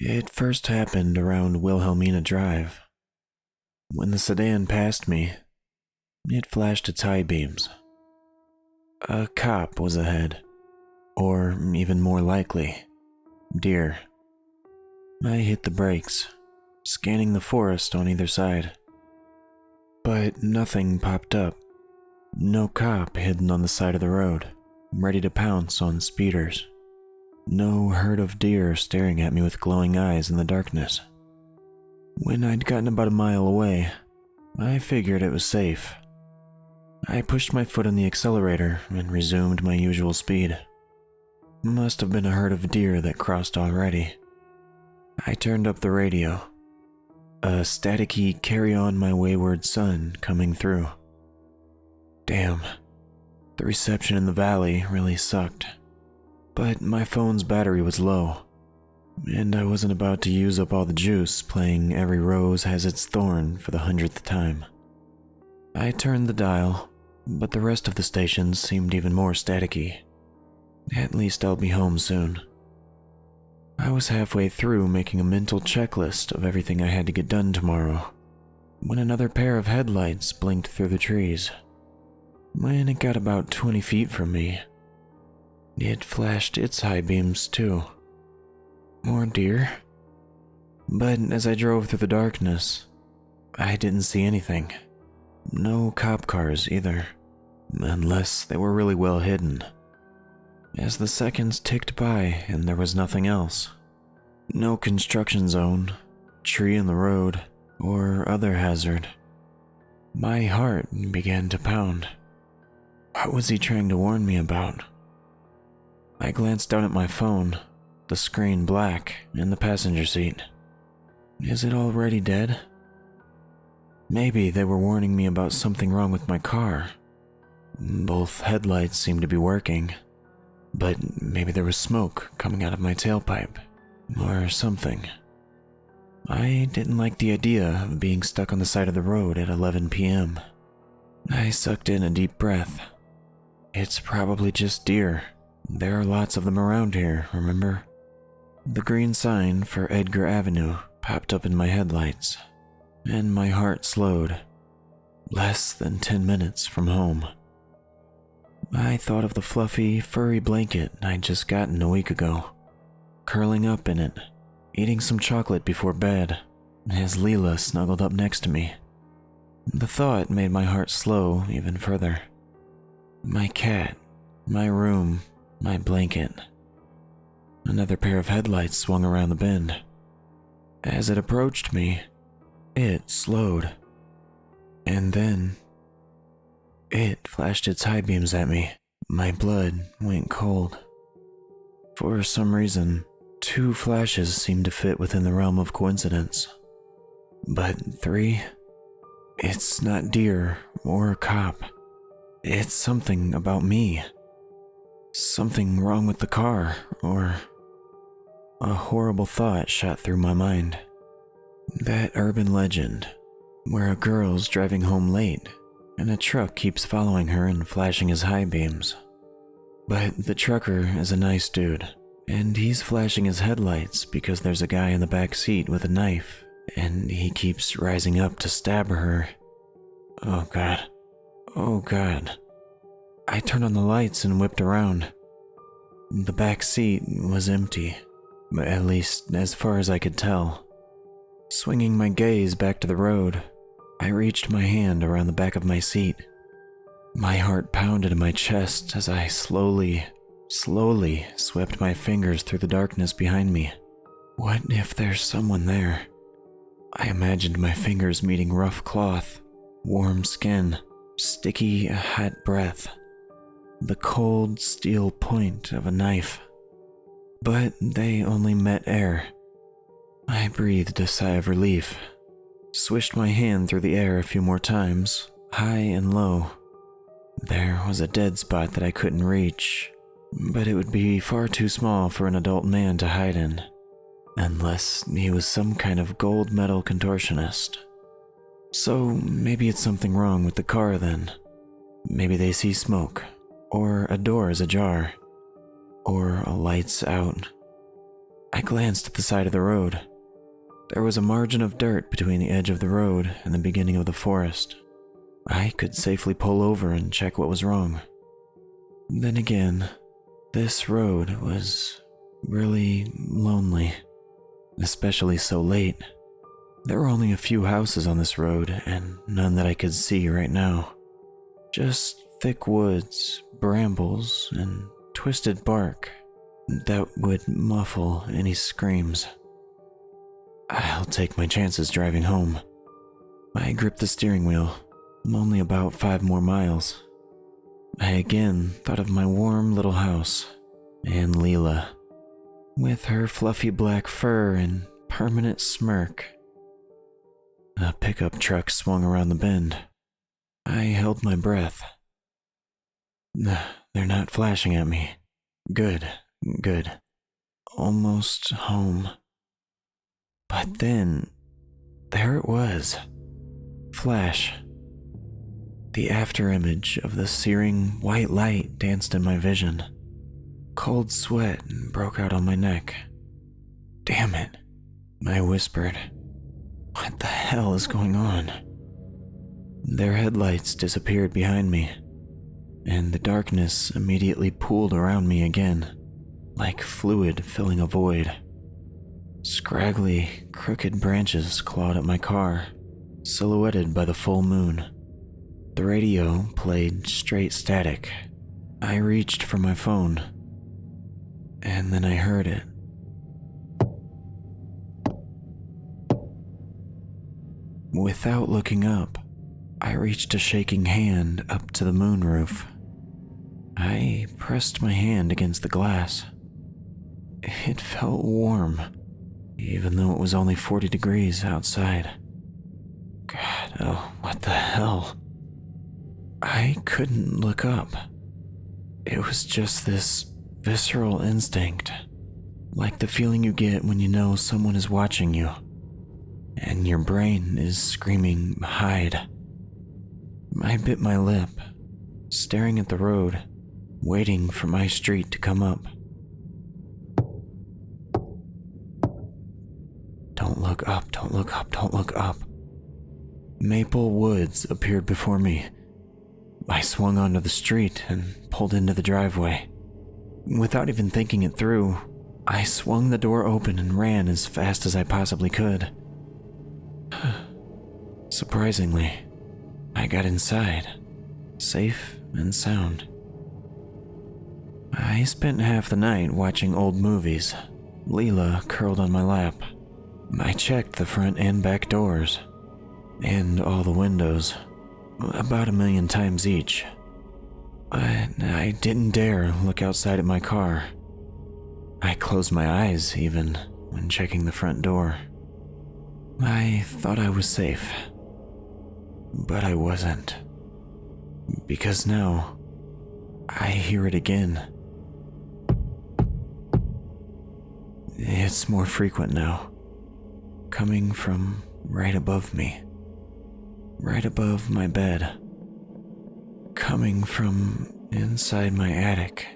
It first happened around Wilhelmina Drive. When the sedan passed me, it flashed its high beams. A cop was ahead, or even more likely, deer. I hit the brakes, scanning the forest on either side. But nothing popped up. No cop hidden on the side of the road, ready to pounce on speeders. No herd of deer staring at me with glowing eyes in the darkness. When I'd gotten about a mile away, I figured it was safe. I pushed my foot on the accelerator and resumed my usual speed. Must have been a herd of deer that crossed already. I turned up the radio. A staticky "Carry On My Wayward Son" coming through. Damn, the reception in the valley really sucked. But my phone's battery was low, and I wasn't about to use up all the juice playing "Every Rose Has Its Thorn" for the 100th time. I turned the dial, but the rest of the stations seemed even more staticky. At least I'll be home soon. I was halfway through making a mental checklist of everything I had to get done tomorrow, when another pair of headlights blinked through the trees. When it got about 20 feet from me, it flashed its high beams too. More deer? But as I drove through the darkness, I didn't see anything. No cop cars either, unless they were really well hidden. As the seconds ticked by and there was nothing else, no construction zone, tree in the road, or other hazard, my heart began to pound. What was he trying to warn me about? I glanced down at my phone, the screen black in the passenger seat. Is it already dead? Maybe they were warning me about something wrong with my car. Both headlights seemed to be working, but maybe there was smoke coming out of my tailpipe, or something. I didn't like the idea of being stuck on the side of the road at 11 p.m. I sucked in a deep breath. It's probably just deer. There are lots of them around here, remember? The green sign for Edgar Avenue popped up in my headlights, and my heart slowed. Less than 10 minutes from home. I thought of the fluffy, furry blanket I'd just gotten a week ago, curling up in it, eating some chocolate before bed, as Leela snuggled up next to me. The thought made my heart slow even further. My cat, my room, my blanket. Another pair of headlights swung around the bend. As it approached me, it slowed. And then it flashed its high beams at me. My blood went cold. For some reason, 2 flashes seemed to fit within the realm of coincidence. But 3? It's not deer or a cop. It's something about me. Something wrong with the car, or... A horrible thought shot through my mind. That urban legend, where a girl's driving home late, and a truck keeps following her and flashing his high beams. But the trucker is a nice dude, and he's flashing his headlights because there's a guy in the back seat with a knife, and he keeps rising up to stab her. Oh God. Oh God. I turned on the lights and whipped around. The back seat was empty, at least as far as I could tell. Swinging my gaze back to the road, I reached my hand around the back of my seat. My heart pounded in my chest as I slowly swept my fingers through the darkness behind me. What if there's someone there? I imagined my fingers meeting rough cloth, warm skin, sticky, hot breath, the cold steel point of a knife. But they only met air. I breathed a sigh of relief, swished my hand through the air a few more times, high and low. There was a dead spot that I couldn't reach, but it would be far too small for an adult man to hide in, unless he was some kind of gold medal contortionist. So maybe it's something wrong with the car then. Maybe they see smoke, or a door is ajar, or a light's out. I glanced at the side of the road. There was a margin of dirt between the edge of the road and the beginning of the forest. I could safely pull over and check what was wrong. Then again, this road was really lonely, especially so late. There were only a few houses on this road and none that I could see right now. Just thick woods, brambles, and twisted bark that would muffle any screams. I'll take my chances driving home. I gripped the steering wheel. I'm only about 5 more miles. I again thought of my warm little house and Leela, with her fluffy black fur and permanent smirk. A pickup truck swung around the bend. I held my breath. They're not flashing at me. Good. Almost home. But then, there it was. Flash. The afterimage of the searing white light danced in my vision. Cold sweat broke out on my neck. Damn it, I whispered. What the hell is going on? Their headlights disappeared behind me, and the darkness immediately pooled around me again, like fluid filling a void. Scraggly, crooked branches clawed at my car, silhouetted by the full moon. The radio played straight static. I reached for my phone, and then I heard it. Without looking up, I reached a shaking hand up to the moonroof. I pressed my hand against the glass. It felt warm, even though it was only 40 degrees outside. God, oh, what the hell? I couldn't look up. It was just this visceral instinct, like the feeling you get when you know someone is watching you, and your brain is screaming, hide. I bit my lip, staring at the road, waiting for my street to come up. Don't look up, don't look up, don't look up. Maple woods appeared before me. I swung onto the street and pulled into the driveway. Without even thinking it through, I swung the door open and ran as fast as I possibly could. Surprisingly, I got inside, safe and sound. I spent half the night watching old movies, Leela curled on my lap. I checked the front and back doors, and all the windows, about 1,000,000 times each. But I didn't dare look outside at my car. I closed my eyes even when checking the front door. I thought I was safe, but I wasn't. Because now, I hear it again. It's more frequent now, coming from right above me, right above my bed, coming from inside my attic.